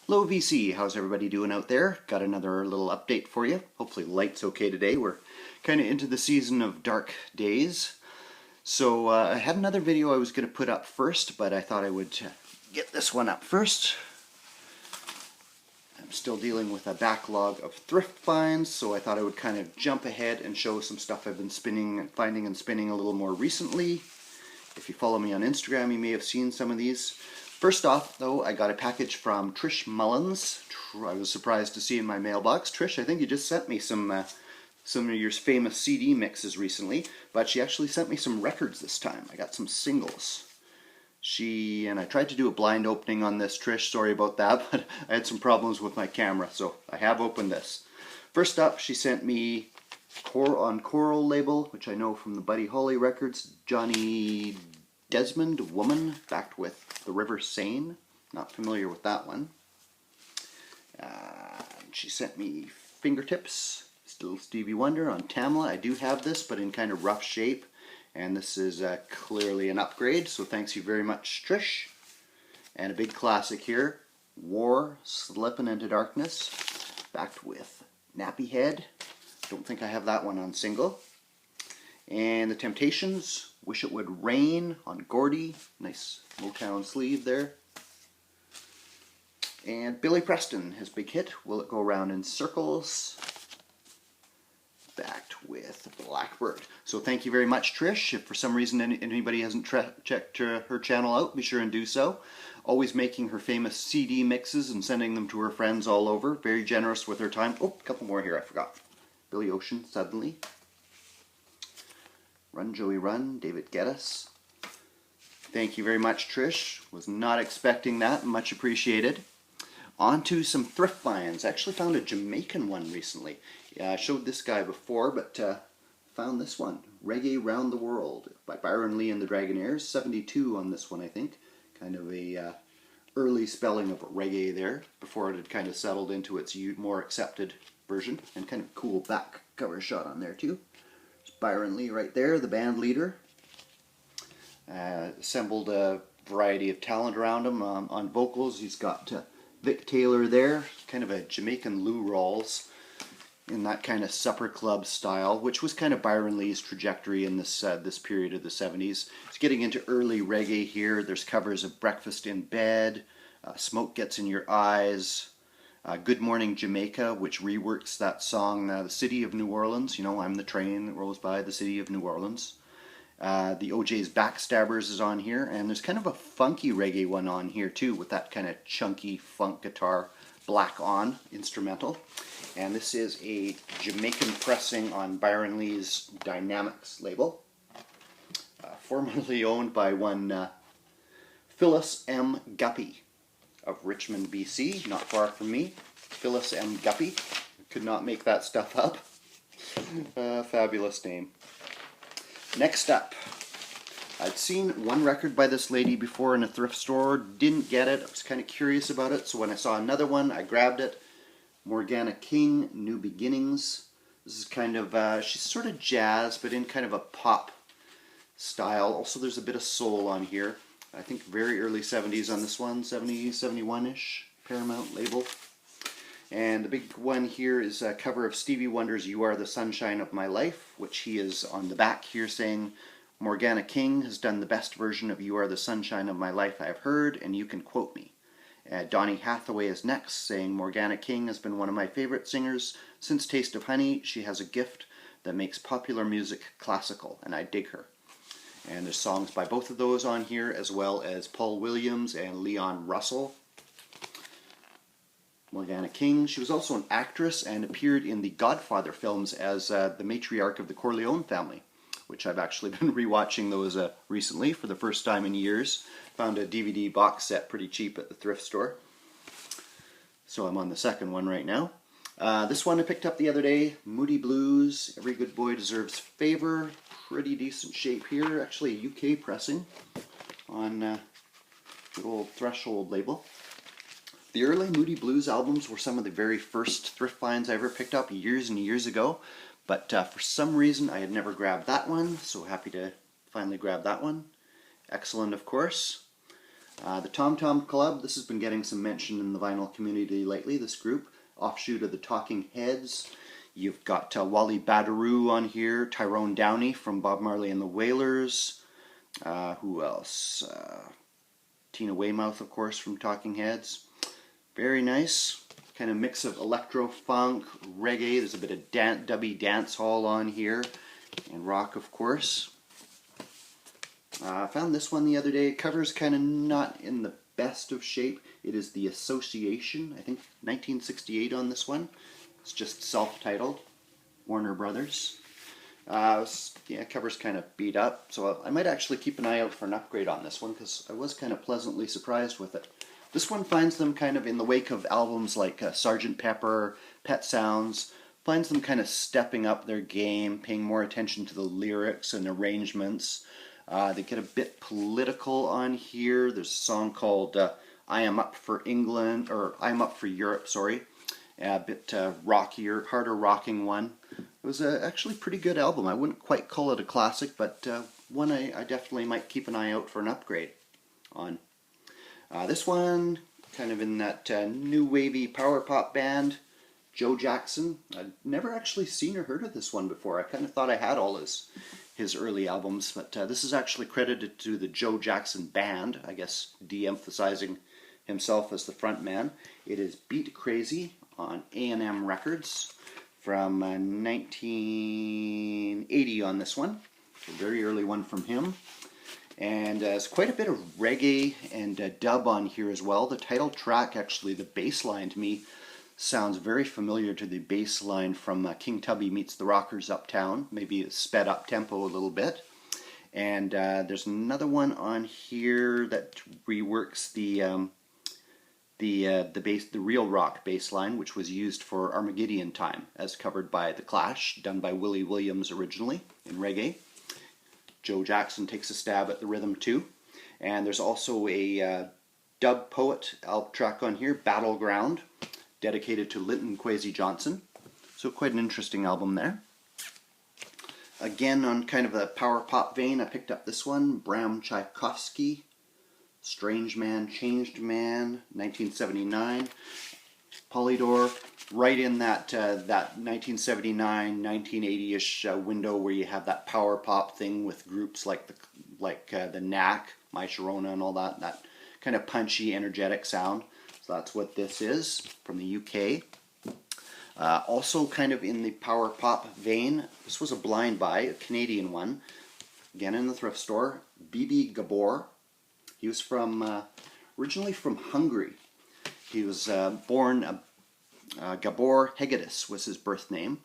Hello VC, how's everybody doing out there? Got another little update for you. Hopefully light's okay today. We're kind of into the season of dark days. So I had another video I was going to put up first, but I thought I would get this one up first. I'm still dealing with a backlog of thrift finds, so I thought I would kind of jump ahead and show some stuff I've been finding and spinning a little more recently. If you follow me on Instagram, you may have seen some of these. First off, though, I got a package from Trish Mullins. I was surprised to see in my mailbox. Trish, I think you just sent me some of your famous CD mixes recently, but she actually sent me some records this time. I got some singles. And I tried to do a blind opening on this, Trish, sorry about that, but I had some problems with my camera, so I have opened this. First up, she sent me on Coral label, which I know from the Buddy Holly records, Johnny Desmond Woman, backed with The River Seine. Not familiar with that one. She sent me Fingertips, still Stevie Wonder on Tamla. I do have this, but in kind of rough shape. And this is clearly an upgrade, so thanks you very much, Trish. And a big classic here, War, Slippin' Into Darkness, backed with Nappy Head. Don't think I have that one on single. And The Temptations, Wish It Would Rain on Gordy. Nice Motown sleeve there. And Billy Preston, his big hit, Will It Go Round in Circles, backed with Blackbird. So thank you very much, Trish. If for some reason anybody hasn't checked her channel out, be sure and do so. Always making her famous CD mixes and sending them to her friends all over. Very generous with her time. Oh, a couple more here, I forgot. Billy Ocean, Suddenly. Run Joey Run, David Geddes. Thank you very much, Trish. Was not expecting that. Much appreciated. On to some thrift finds. I actually found a Jamaican one recently. Yeah, I showed this guy before, but found this one. Reggae Round the World by Byron Lee and the Dragonaires. 72 on this one, I think. Kind of a early spelling of reggae there, before it had kind of settled into its more accepted version. And kind of cool back cover shot on there too. Byron Lee right there, the band leader. Assembled a variety of talent around him on vocals. He's got Vic Taylor there, kind of a Jamaican Lou Rawls in that kind of supper club style, which was kind of Byron Lee's trajectory in this period of the 70s. He's getting into early reggae here. There's covers of Breakfast in Bed, Smoke Gets in Your Eyes, Good Morning Jamaica, which reworks that song, The City of New Orleans. You know, I'm the train that rolls by the city of New Orleans. The OJ's Backstabbers is on here, and there's kind of a funky reggae one on here too, with that kind of chunky funk guitar, Black On instrumental. And this is a Jamaican pressing on Byron Lee's Dynamics label, formerly owned by one Phyllis M. Guppy of Richmond, BC, not far from me. Phyllis M. Guppy. Could not make that stuff up. Fabulous name. Next up, I'd seen one record by this lady before in a thrift store, didn't get it, I was kind of curious about it, so when I saw another one, I grabbed it. Morgana King, New Beginnings. This is kind of, she's sort of jazz, but in kind of a pop style. Also there's a bit of soul on here. I think very early 70s on this one, 70, 71-ish, Paramount label. And the big one here is a cover of Stevie Wonder's You Are the Sunshine of My Life, which he is on the back here saying, Morgana King has done the best version of You Are the Sunshine of My Life I have heard, and you can quote me. Donny Hathaway is next, saying, Morgana King has been one of my favorite singers since Taste of Honey. She has a gift that makes popular music classical, and I dig her. And there's songs by both of those on here, as well as Paul Williams and Leon Russell. Morgana King. She was also an actress and appeared in the Godfather films as the matriarch of the Corleone family, which I've actually been rewatching those recently for the first time in years. Found a DVD box set pretty cheap at the thrift store. So I'm on the second one right now. This one I picked up the other day, Moody Blues, Every Good Boy Deserves Favor. Pretty decent shape here. Actually a UK pressing on good old Threshold label. The early Moody Blues albums were some of the very first thrift finds I ever picked up years and years ago, but for some reason I had never grabbed that one, so happy to finally grab that one. Excellent, of course. The Tom Tom Club, this has been getting some mention in the vinyl community lately, this group. Offshoot of the Talking Heads. You've got Wally Badarou on here, Tyrone Downey from Bob Marley and the Wailers. Who else? Tina Weymouth, of course, from Talking Heads. Very nice. Kind of mix of electro-funk, reggae. There's a bit of dubby dance hall on here. And rock, of course. I found this one the other day. Cover's kind of not in the best of shape. It is The Association. I think 1968 on this one. It's just self-titled. Warner Brothers. Yeah, cover's kind of beat up. So I might actually keep an eye out for an upgrade on this one because I was kind of pleasantly surprised with it. This one finds them kind of in the wake of albums like Sgt. Pepper, Pet Sounds. Finds them kind of stepping up their game, paying more attention to the lyrics and arrangements. They get a bit political on here. There's a song called I Am Up for England, or I Am Up for Europe, sorry. A bit rockier, harder rocking one. It was actually a pretty good album. I wouldn't quite call it a classic, but one I definitely might keep an eye out for an upgrade on. This one, kind of in that new wavy power pop band, Joe Jackson. I'd never actually seen or heard of this one before. I kind of thought I had all his early albums, but this is actually credited to the Joe Jackson Band, I guess de-emphasizing himself as the front man. It is Beat Crazy on A&M Records from 1980 on this one. A very early one from him. And there's quite a bit of reggae and dub on here as well. The title track, actually, the bass line to me sounds very familiar to the bass line from King Tubby Meets the Rockers Uptown. Maybe it's sped up tempo a little bit. And there's another one on here that reworks the real rock bass line, which was used for Armageddon Time, as covered by The Clash, done by Willie Williams originally in reggae. Joe Jackson takes a stab at the rhythm too. And there's also a dub poet track on here, Battleground, dedicated to Linton Kwesi Johnson. So quite an interesting album there. Again, on kind of a power pop vein, I picked up this one, Bram Tchaikovsky, Strange Man, Changed Man, 1979. Polydor, right in that 1979, 1980-ish window where you have that power pop thing with groups like the Knack, My Sharona, and all that kind of punchy, energetic sound. So that's what this is from the UK. Also kind of in the power pop vein, this was a blind buy, a Canadian one, again in the thrift store, BB Gabor. He was originally from Hungary. He was born, Gabor Hegedus was his birth name.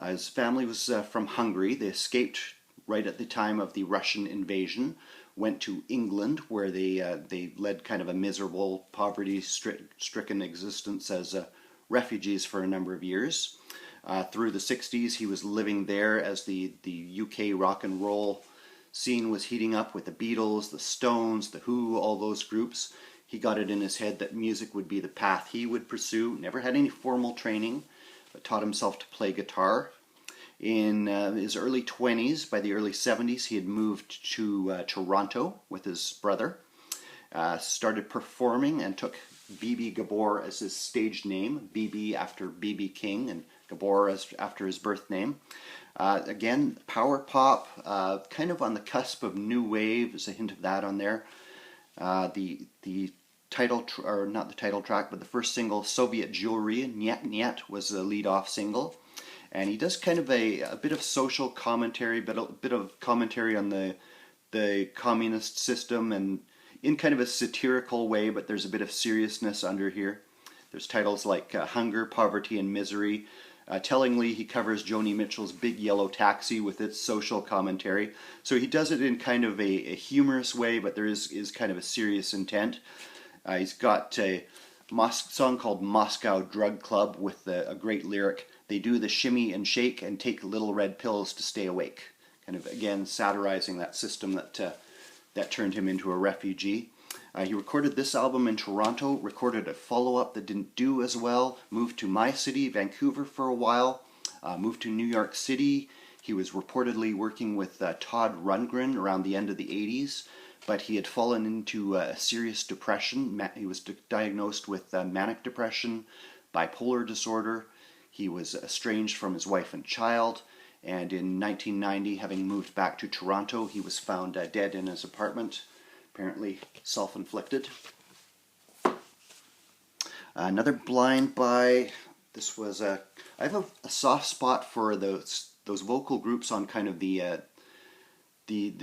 His family was from Hungary. They escaped right at the time of the Russian invasion, went to England where they led kind of a miserable, poverty-stricken existence as refugees for a number of years. Through the 60s, he was living there as the UK rock and roll scene was heating up with the Beatles, the Stones, the Who, all those groups. He got it in his head that music would be the path he would pursue. Never had any formal training, but taught himself to play guitar. In his early 20s, by the early 70s, he had moved to Toronto with his brother. Started performing and took BB Gabor as his stage name. BB after BB King and Gabor after his birth name. Again, power pop, kind of on the cusp of new wave. There's a hint of that on there. The title, or not the title track, but the first single, Soviet Jewelry, Nyet Nyet, was the lead-off single. And he does kind of a bit of social commentary, but a bit of commentary on the communist system, and in kind of a satirical way, but there's a bit of seriousness under here. There's titles like Hunger, Poverty, and Misery. Tellingly, he covers Joni Mitchell's Big Yellow Taxi with its social commentary. So he does it in kind of a humorous way, but there is kind of a serious intent. He's got a song called Moscow Drug Club with a great lyric. They do the shimmy and shake and take little red pills to stay awake. Kind of, again, satirizing that system that turned him into a refugee. He recorded this album in Toronto, recorded a follow-up that didn't do as well, moved to my city, Vancouver, for a while, moved to New York City. He was reportedly working with Todd Rundgren around the end of the 80s, but he had fallen into a serious depression. He was diagnosed with manic depression, bipolar disorder. He was estranged from his wife and child, and in 1990, having moved back to Toronto, he was found dead in his apartment, apparently self-inflicted. Another blind buy. This was I have a soft spot for those vocal groups on kind of the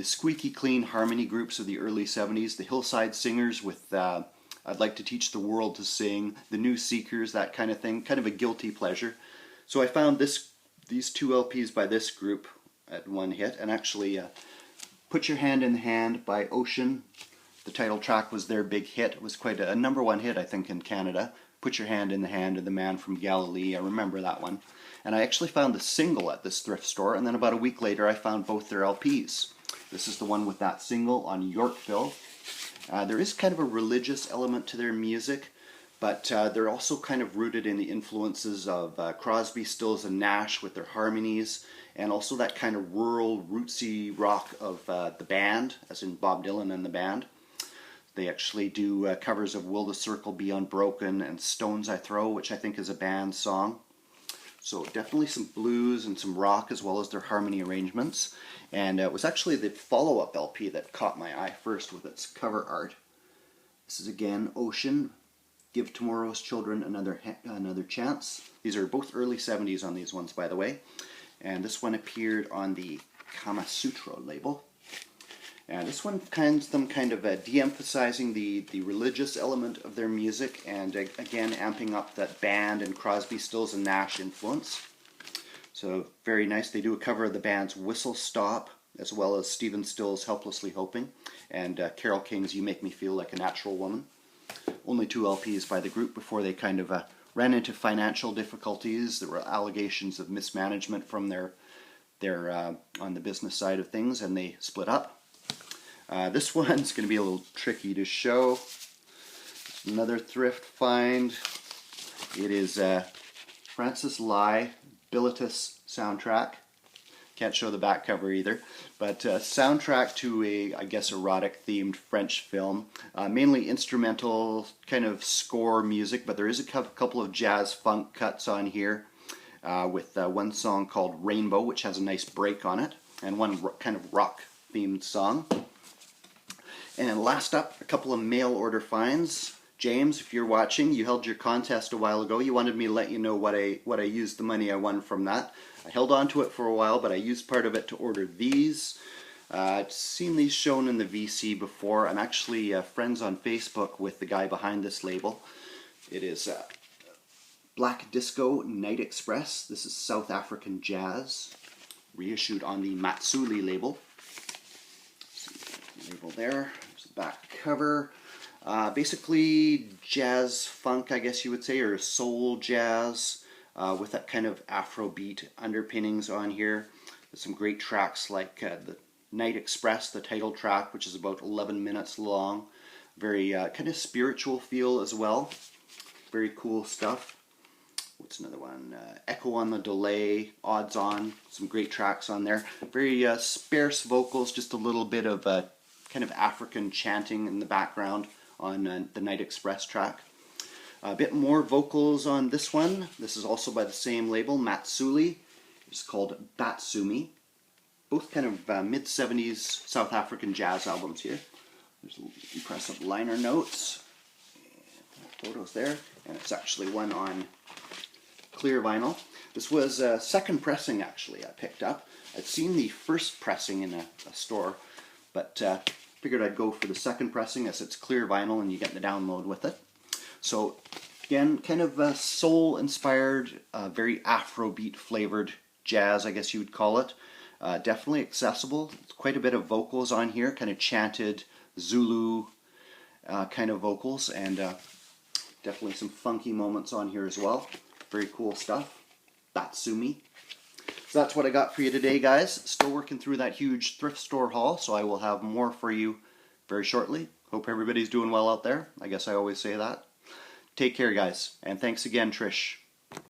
squeaky clean harmony groups of the early 70s, the Hillside Singers with I'd Like to Teach the World to Sing, the New Seekers, that kind of thing, kind of a guilty pleasure. So I found these two LPs by this group at one hit, and actually Put Your Hand in the Hand by Ocean. The title track was their big hit. It was quite a #1 hit, I think, in Canada. Put Your Hand in the Hand of the Man from Galilee. I remember that one. And I actually found the single at this thrift store, and then about a week later I found both their LPs. This is the one with that single on Yorkville. There is kind of a religious element to their music, but they're also kind of rooted in the influences of Crosby, Stills, and Nash with their harmonies, and also that kind of rural, rootsy rock of the band, as in Bob Dylan and the band. They actually do covers of Will the Circle Be Unbroken and Stones I Throw, which I think is a band song. So definitely some blues and some rock as well as their harmony arrangements. And it was actually the follow-up LP that caught my eye first with its cover art. This is again Ocean, Give Tomorrow's Children Another Chance. These are both early 70s on these ones, by the way. And this one appeared on the Kama Sutra label. And this one finds them kind of de-emphasizing the religious element of their music, and again amping up that band and Crosby, Stills, and Nash influence. So very nice. They do a cover of the band's Whistle Stop, as well as Stephen Stills' Helplessly Hoping, and Carole King's You Make Me Feel Like a Natural Woman. Only 2 LPs by the group before they kind of ran into financial difficulties. There were allegations of mismanagement from their on the business side of things, and they split up. This one's going to be a little tricky to show. Another thrift find. It is Francis Lai Bilitis soundtrack. Can't show the back cover either, but soundtrack to a, I guess, erotic themed French film. Mainly instrumental kind of score music, but there is a couple of jazz funk cuts on here with one song called Rainbow, which has a nice break on it, and one kind of rock themed song. And last up, a couple of mail order finds. James, if you're watching, you held your contest a while ago. You wanted me to let you know what I used the money I won from that. I held on to it for a while, but I used part of it to order these. I've seen these shown in the VC before. I'm actually friends on Facebook with the guy behind this label. It is Black Disco Night Express. This is South African jazz, reissued on the Matsuli label. Label there. There's the back cover. Basically jazz funk, I guess you would say, or soul jazz with that kind of Afrobeat underpinnings on here. There's some great tracks like the Night Express, the title track, which is about 11 minutes long. Very kind of spiritual feel as well. Very cool stuff. What's another one? Echo on the Delay, Odds On. Some great tracks on there. Very sparse vocals, just a little bit of kind of African chanting in the background on the Night Express track. A bit more vocals on this one. This is also by the same label, Matsuli. It's called Batsumi. Both kind of mid-70s South African jazz albums here. There's impressive liner notes. Photos there. And it's actually one on clear vinyl. This was a second pressing, actually, I picked up. I'd seen the first pressing in a store, but figured I'd go for the second pressing as it's clear vinyl and you get the download with it. So again, kind of soul-inspired, very Afrobeat flavored jazz, I guess you would call it. Definitely accessible. It's quite a bit of vocals on here, kind of chanted Zulu kind of vocals, and definitely some funky moments on here as well. Very cool stuff. Batsumi. So that's what I got for you today, guys. Still working through that huge thrift store haul, so I will have more for you very shortly. Hope everybody's doing well out there. I guess I always say that. Take care, guys, and thanks again, Trish.